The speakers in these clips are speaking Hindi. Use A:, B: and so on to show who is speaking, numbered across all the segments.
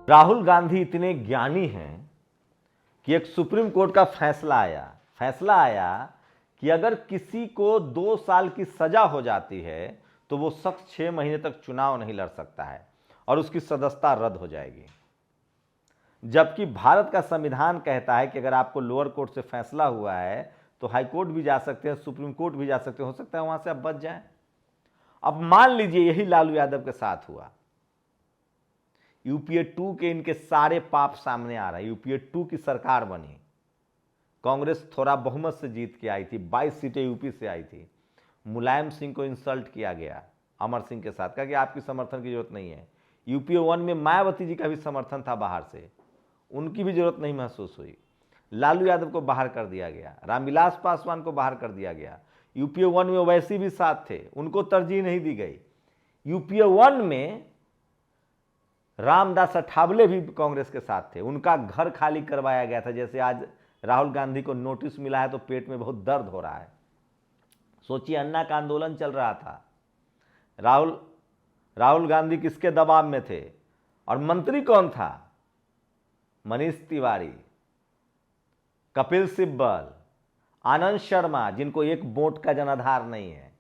A: राहुल गांधी इतने ज्ञानी हैं कि एक सुप्रीम कोर्ट का फैसला आया कि अगर किसी को 2 साल की सजा हो जाती है तो वो शख्स 6 महीने तक चुनाव नहीं लड़ सकता है और उसकी सदस्यता रद्द हो जाएगी। जबकि भारत का संविधान कहता है कि अगर आपको लोअर कोर्ट से फैसला हुआ है तो हाई कोर्ट भी जा सकते हैं, सुप्रीम कोर्ट भी जा सकते हैं, हो सकता है वहां से आप बच जाएं। अब मान लीजिए यही लालू यादव के साथ हुआ। यूपीए 2 के इनके सारे पाप सामने आ रहे हैं। यूपीए 2 की सरकार बनी, कांग्रेस थोड़ा बहुमत से जीत के आई थी, 22 सीटें यूपी से आई थी। मुलायम सिंह को इंसल्ट किया गया अमर सिंह के साथ, कहा कि आपकी समर्थन की जरूरत नहीं है। यूपीए 1 में मायावती जी का भी समर्थन था बाहर से, उनकी भी जरूरत नहीं महसूस हुई। लालू यादव को बाहर कर दिया गया, रामविलास पासवान को बाहर कर दिया गया। यूपीए 1 में ओवैसी भी साथ थे, उनको तरजीह नहीं दी गई। यूपीए 1 में रामदास अठावले भी कांग्रेस के साथ थे, उनका घर खाली करवाया गया था। जैसे आज राहुल गांधी को नोटिस मिला है तो पेट में बहुत दर्द हो रहा है। सोचिए, अन्ना का आंदोलन चल रहा था, राहुल गांधी किसके दबाव में थे और मंत्री कौन था? मनीष तिवारी, कपिल सिब्बल, आनंद शर्मा, जिनको एक वोट का जनाधार नहीं है।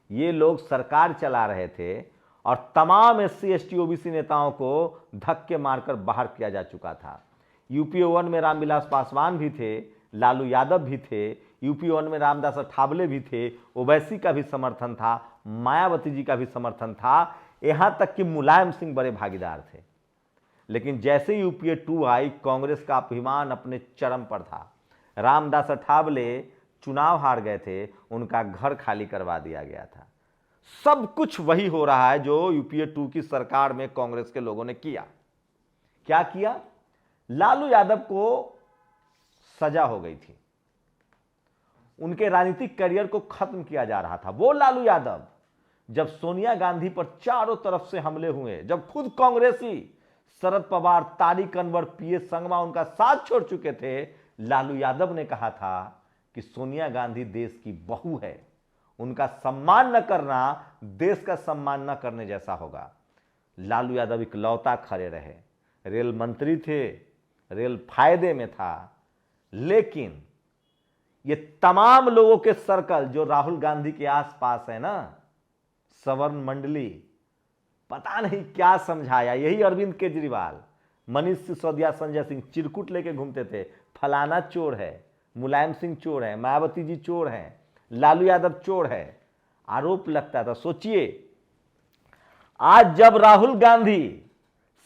A: ये लोग सरकार चला रहे थे और तमाम एससी एसटी ओबीसी नेताओं को धक्के मारकर बाहर किया जा चुका था। यूपीए 1 में रामविलास पासवान भी थे, लालू यादव भी थे, यूपीए 1 में रामदास अठावले भी थे, ओवैसी का भी समर्थन था, मायावती जी का भी समर्थन था, यहां तक कि मुलायम सिंह बड़े भागीदार थे। लेकिन जैसे यूपीए 2 आई, कांग्रेस का अभिमान अपने चरम पर था। रामदास अठावले चुनाव हार गए थे, उनका घर खाली करवा दिया गया था। सब कुछ वही हो रहा है जो यूपीए 2 की सरकार में कांग्रेस के लोगों ने किया। क्या किया? लालू यादव को सजा हो गई थी, उनके राजनीतिक करियर को खत्म किया जा रहा था। वो लालू यादव जब सोनिया गांधी पर चारों तरफ से हमले हुए, जब खुद कांग्रेसी शरद पवार, तारिक अनवर, पीएस संगमा उनका साथ छोड़ चुके थे, लालू यादव ने कहा था कि सोनिया गांधी देश की बहू है, उनका सम्मान न करना देश का सम्मान न करने जैसा होगा। लालू यादव इकलौता खड़े रहे, रेल मंत्री थे, रेल फायदे में था। लेकिन ये तमाम लोगों के सर्कल जो राहुल गांधी के आसपास है ना, सवर्ण मंडली, पता नहीं क्या समझाया। यही अरविंद केजरीवाल, मनीष सिसोदिया, संजय सिंह चिरकुट लेके घूमते थे, फलाना चोर है, मुलायम सिंह चोर है, मायावती जी चोर हैं, लालू यादव चोर है, आरोप लगता था। सोचिए, आज जब राहुल गांधी,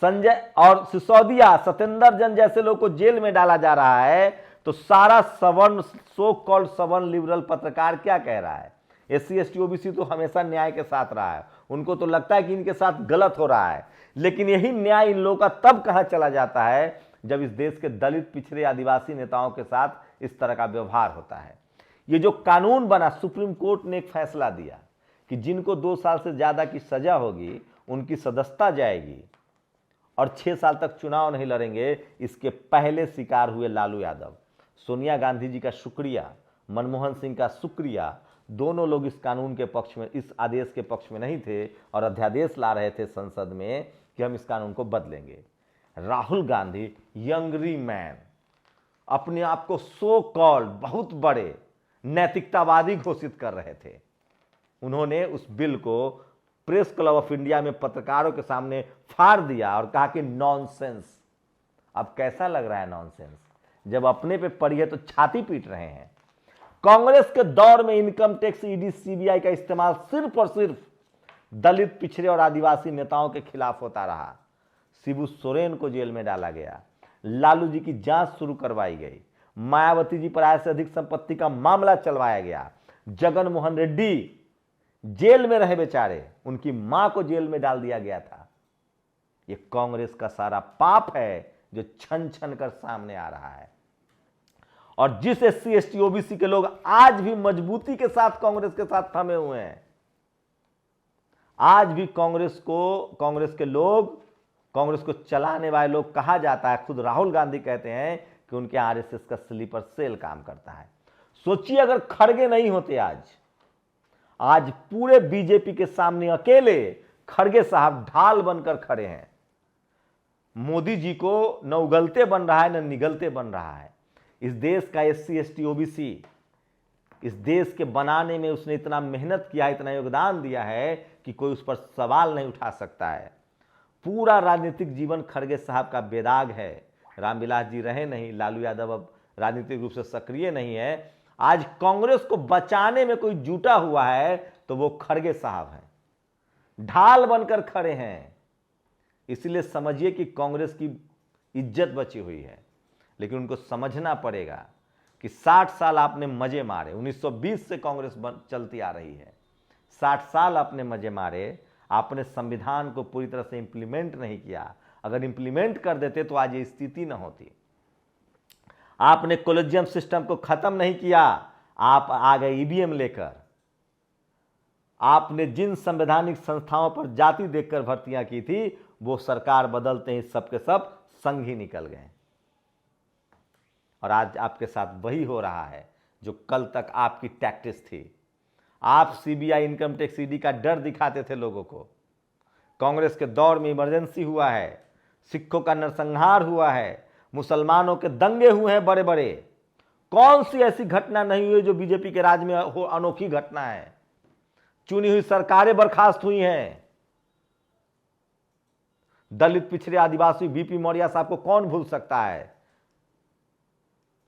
A: संजय और सिसोदिया, सत्येंद्र जैन जैसे लोगों को जेल में डाला जा रहा है तो सारा सवर्ण, सो कॉल्ड सवर्ण लिबरल पत्रकार क्या कह रहा है? एससी एसटी ओबीसी तो हमेशा न्याय के साथ रहा है, उनको तो लगता है कि इनके साथ गलत हो रहा है। लेकिन यही न्याय इन लोगों का तब कहां चला जाता है जब इस देश के दलित, पिछड़े, आदिवासी नेताओं के साथ इस तरह का व्यवहार होता है। ये जो कानून बना, सुप्रीम कोर्ट ने एक फैसला दिया कि जिनको 2 साल से ज्यादा की सजा होगी उनकी सदस्यता जाएगी और 6 साल तक चुनाव नहीं लड़ेंगे। इसके पहले शिकार हुए लालू यादव। सोनिया गांधी जी का शुक्रिया, मनमोहन सिंह का शुक्रिया, दोनों लोग इस कानून के पक्ष में, इस आदेश के पक्ष में नहीं थे और अध्यादेश ला रहे थे संसद में कि हम इस कानून को बदलेंगे। राहुल गांधी, यंगरी मैन, अपने आप को सो कॉल्ड बहुत बड़े नैतिकतावादी घोषित कर रहे थे। उन्होंने उस बिल को प्रेस क्लब ऑफ इंडिया में पत्रकारों के सामने फाड़ दिया और कहा कि नॉनसेंस। अब कैसा लग रहा है नॉनसेंस? जब अपने पे पड़ी है तो छाती पीट रहे हैं। कांग्रेस के दौर में इनकम टैक्स, ईडी, सीबीआई का इस्तेमाल सिर्फ और सिर्फ दलित, पिछड़े और आदिवासी नेताओं के खिलाफ होता रहा। शिबू सोरेन को जेल में डाला गया, लालू जी की जांच शुरू करवाई गई, मायावती जी पर आय से अधिक संपत्ति का मामला चलवाया गया, जगन मोहन रेड्डी जेल में रहे बेचारे, उनकी मां को जेल में डाल दिया गया था। यह कांग्रेस का सारा पाप है जो छन छन कर सामने आ रहा है। और जिस एससी एसटी ओबीसी के लोग आज भी मजबूती के साथ कांग्रेस के साथ थमे हुए हैं, आज भी कांग्रेस के लोग, कांग्रेस को चलाने वाले लोग, कहा जाता है, खुद राहुल गांधी कहते हैं कि उनके आरएसएस का स्लीपर सेल काम करता है। सोचिए अगर खड़गे नहीं होते, आज पूरे बीजेपी के सामने अकेले खड़गे साहब ढाल बनकर खड़े हैं। मोदी जी को न उगलते बन रहा है न निगलते बन रहा है। इस देश का SC ST OBC, इस देश के बनाने में उसने इतना मेहनत किया है, इतना योगदान दिया है कि कोई उस पर सवाल नहीं उठा सकता है। पूरा राजनीतिक जीवन खड़गे साहब का बेदाग है। रामविलास जी रहे नहीं, लालू यादव अब राजनीतिक रूप से सक्रिय नहीं है। आज कांग्रेस को बचाने में कोई जुटा हुआ है तो वो खड़गे साहब हैं, ढाल बनकर खड़े हैं। इसलिए समझिए कि कांग्रेस की इज्जत बची हुई है। लेकिन उनको समझना पड़ेगा कि 60 साल आपने मजे मारे, 1920 से कांग्रेस चलती आ रही है। 60 साल आपने मजे मारे, आपने संविधान को पूरी तरह से इंप्लीमेंट नहीं किया। अगर इंप्लीमेंट कर देते तो आज ये स्थिति न होती। आपने कॉलेजियम सिस्टम को खत्म नहीं किया, आप आ गए EVM लेकर। आपने जिन संवैधानिक संस्थाओं पर जाति देखकर भर्तियां की थी, वो सरकार बदलते ही सबके सब संग ही निकल गए। और आज आपके साथ वही हो रहा है जो कल तक आपकी टैक्टिस थी। आप CBI, इनकम टैक्स, ED का डर दिखाते थे लोगों को। कांग्रेस के दौर में इमरजेंसी हुआ है, सिखों का नरसंहार हुआ है, मुसलमानों के दंगे हुए हैं बड़े बड़े। कौन सी ऐसी घटना नहीं हुई जो बीजेपी के राज में हो? अनोखी घटना है। चुनी हुई सरकारें बर्खास्त हुई हैं। दलित, पिछड़े, आदिवासी BP मौर्य साहब को कौन भूल सकता है?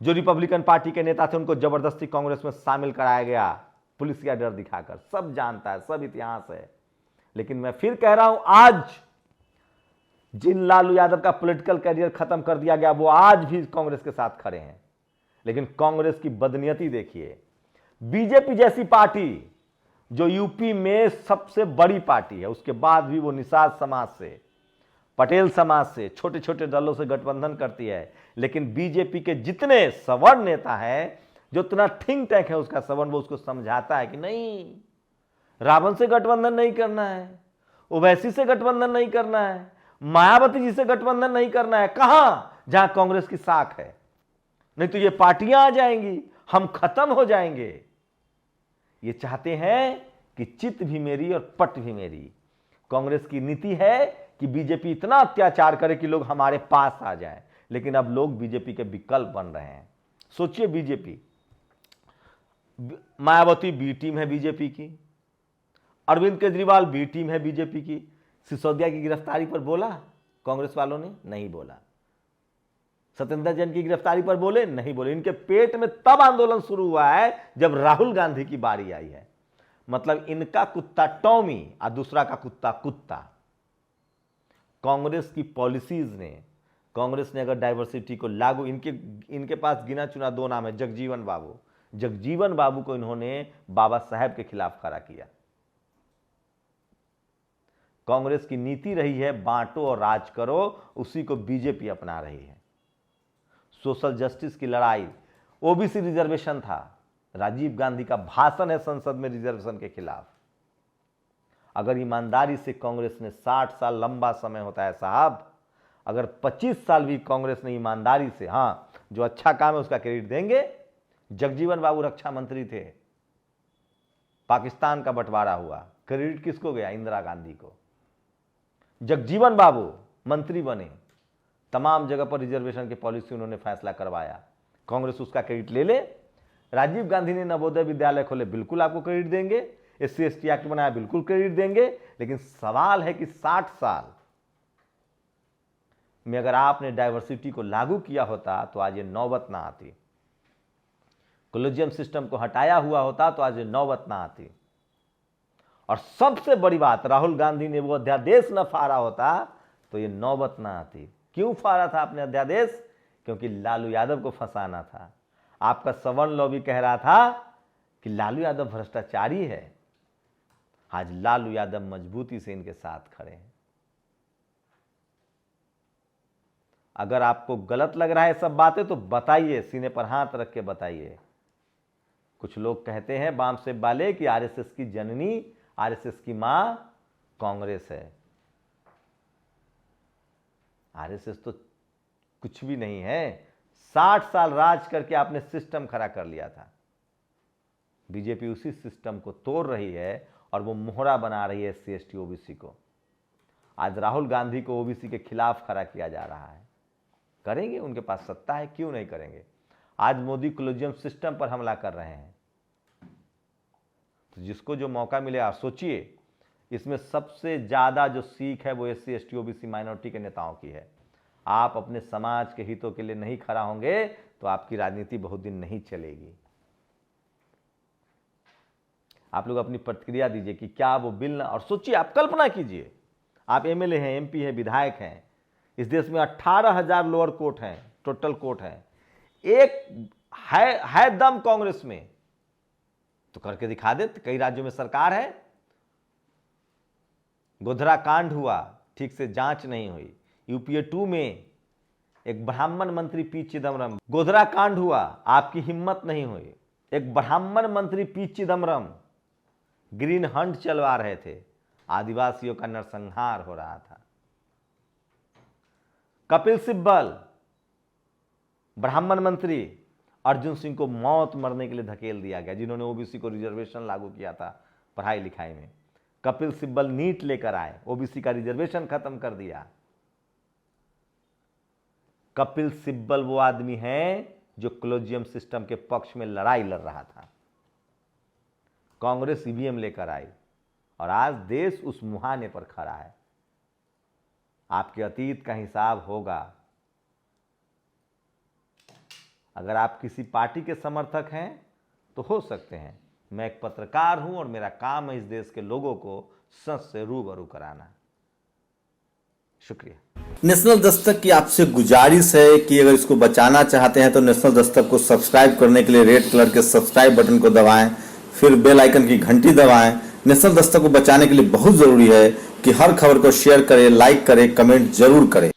A: जो रिपब्लिकन पार्टी के नेता थे उनको जबरदस्ती कांग्रेस में शामिल कराया गया, पुलिस का डर दिखाकर। सब जानता है, सब इतिहास है। लेकिन मैं फिर कह रहा हूं, आज जिन लालू यादव का पॉलिटिकल करियर खत्म कर दिया गया, वो आज भी कांग्रेस के साथ खड़े हैं। लेकिन कांग्रेस की बदनीयती देखिए। बीजेपी जैसी पार्टी जो यूपी में सबसे बड़ी पार्टी है, उसके बाद भी वो निषाद समाज से, पटेल समाज से, छोटे छोटे दलों से गठबंधन करती है। लेकिन बीजेपी के जितने सवर्ण नेता हैं, जो इतना थिंक टैंक है उसका सवर्ण, वो उसको समझाता है कि नहीं, रावण से गठबंधन नहीं करना है, ओवैसी से गठबंधन नहीं करना है, मायावती जी से गठबंधन नहीं करना है। कहां? जहां कांग्रेस की साख है। नहीं तो ये पार्टियां आ जाएंगी, हम खत्म हो जाएंगे। ये चाहते हैं कि चित भी मेरी और पट भी मेरी। कांग्रेस की नीति है कि बीजेपी इतना अत्याचार करे कि लोग हमारे पास आ जाएं। लेकिन अब लोग बीजेपी के विकल्प बन रहे हैं। सोचिए, बीजेपी, मायावती बी टीम है बीजेपी की, अरविंद केजरीवाल बी टीम है बीजेपी की। सिसोदिया की गिरफ्तारी पर बोला कांग्रेस वालों ने? नहीं बोला। सत्येंद्र जैन की गिरफ्तारी पर बोले? नहीं बोले। इनके पेट में तब आंदोलन शुरू हुआ है जब राहुल गांधी की बारी आई है। मतलब इनका कुत्ता टॉमी और दूसरा का कुत्ता कुत्ता। कांग्रेस की पॉलिसीज ने, कांग्रेस ने अगर डाइवर्सिटी को लागू, इनके पास गिना चुना दो नाम है, जगजीवन बाबू। जगजीवन बाबू को इन्होंने बाबा साहेब के खिलाफ खड़ा किया। कांग्रेस की नीति रही है बांटो और राज करो, उसी को बीजेपी अपना रही है। सोशल जस्टिस की लड़ाई, ओबीसी रिजर्वेशन था, राजीव गांधी का भाषण है संसद में रिजर्वेशन के खिलाफ। अगर ईमानदारी से कांग्रेस ने 60 साल लंबा समय होता है साहब, अगर 25 साल भी कांग्रेस ने ईमानदारी से, हाँ, जो अच्छा काम है उसका क्रेडिट देंगे। जगजीवन बाबू रक्षा मंत्री थे, पाकिस्तान का बंटवारा हुआ, क्रेडिट किसको गया? इंदिरा गांधी को। जगजीवन बाबू मंत्री बने, तमाम जगह पर रिजर्वेशन की पॉलिसी उन्होंने फैसला करवाया, कांग्रेस उसका क्रेडिट ले ले। राजीव गांधी ने नवोदय विद्यालय खोले, बिल्कुल आपको क्रेडिट देंगे। SC ST एक्ट बनाया, बिल्कुल क्रेडिट देंगे। लेकिन सवाल है कि 60 साल में अगर आपने डाइवर्सिटी को लागू किया होता तो आज ये नौबत ना आती, कॉलेजियम सिस्टम को हटाया हुआ होता तो आज ये नौबत ना आती। और सबसे बड़ी बात, राहुल गांधी ने वो अध्यादेश न फाड़ा होता तो ये नौबत ना आती। क्यों फाड़ा था आपने अध्यादेश? क्योंकि लालू यादव को फंसाना था। आपका सवर्ण लॉबी कह रहा था कि लालू यादव भ्रष्टाचारी है। आज लालू यादव मजबूती से इनके साथ खड़े हैं। अगर आपको गलत लग रहा है सब बातें तो बताइए, सीने पर हाथ रख के बताइए। कुछ लोग कहते हैं बाम से बाले कि आरएसएस की जननी, आरएसएस की मां कांग्रेस है। आरएसएस तो कुछ भी नहीं है। 60 साल राज करके आपने सिस्टम खड़ा कर लिया था। बीजेपी उसी सिस्टम को तोड़ रही है और वो मोहरा बना रही है SC ST OBC को। आज राहुल गांधी को ओबीसी के खिलाफ खड़ा किया जा रहा है। करेंगे, उनके पास सत्ता है, क्यों नहीं करेंगे। आज मोदी कॉलेजियम सिस्टम पर हमला कर रहे हैं, तो जिसको जो मौका मिले, आप सोचिए इसमें सबसे ज़्यादा जो सीख है वो SC ST OBC माइनॉरिटी के नेताओं की है। आप अपने समाज के हितों के लिए नहीं खड़ा होंगे तो आपकी राजनीति बहुत दिन नहीं चलेगी। आप लोग अपनी प्रतिक्रिया दीजिए कि क्या वो बिल और सोचिए, आप कल्पना कीजिए, आप MLA हैं, MP हैं, विधायक हैं, इस देश में 18,000 लोअर कोर्ट हैं, टोटल कोर्ट हैं, एक है दम कांग्रेस में तो करके दिखा दे। कई राज्यों में सरकार है, गोधरा कांड हुआ, ठीक से जांच नहीं हुई। UPA 2 में एक ब्राह्मण मंत्री पी चिदम्बरम, गोधरा कांड हुआ, आपकी हिम्मत नहीं हुई। एक ब्राह्मण मंत्री पी चिदम्बरम ग्रीन हंट चलवा रहे थे, आदिवासियों का नरसंहार हो रहा था। कपिल सिब्बल ब्राह्मण मंत्री, अर्जुन सिंह को मौत मरने के लिए धकेल दिया गया, जिन्होंने OBC को रिजर्वेशन लागू किया था पढ़ाई लिखाई में। कपिल सिब्बल नीट लेकर आए, OBC का रिजर्वेशन खत्म कर दिया। कपिल सिब्बल वो आदमी है जो कॉलेजियम सिस्टम के पक्ष में लड़ाई लड़ रहा था। कांग्रेस EVM लेकर आई और आज देश उस मुहाने पर खड़ा है। आपके अतीत का हिसाब होगा। अगर आप किसी पार्टी के समर्थक हैं तो हो सकते हैं, मैं एक पत्रकार हूं और मेरा काम है इस देश के लोगों को सच से रूबरू कराना। शुक्रिया।
B: नेशनल दस्तक की आपसे गुजारिश है कि अगर इसको बचाना चाहते हैं तो नेशनल दस्तक को सब्सक्राइब करने के लिए रेड कलर के सब्सक्राइब बटन को दबाएं, फिर बेल आइकन की घंटी दबाएं। नेशनल दस्तक को बचाने के लिए बहुत जरूरी है कि हर खबर को शेयर करें, लाइक करें, कमेंट जरूर करें।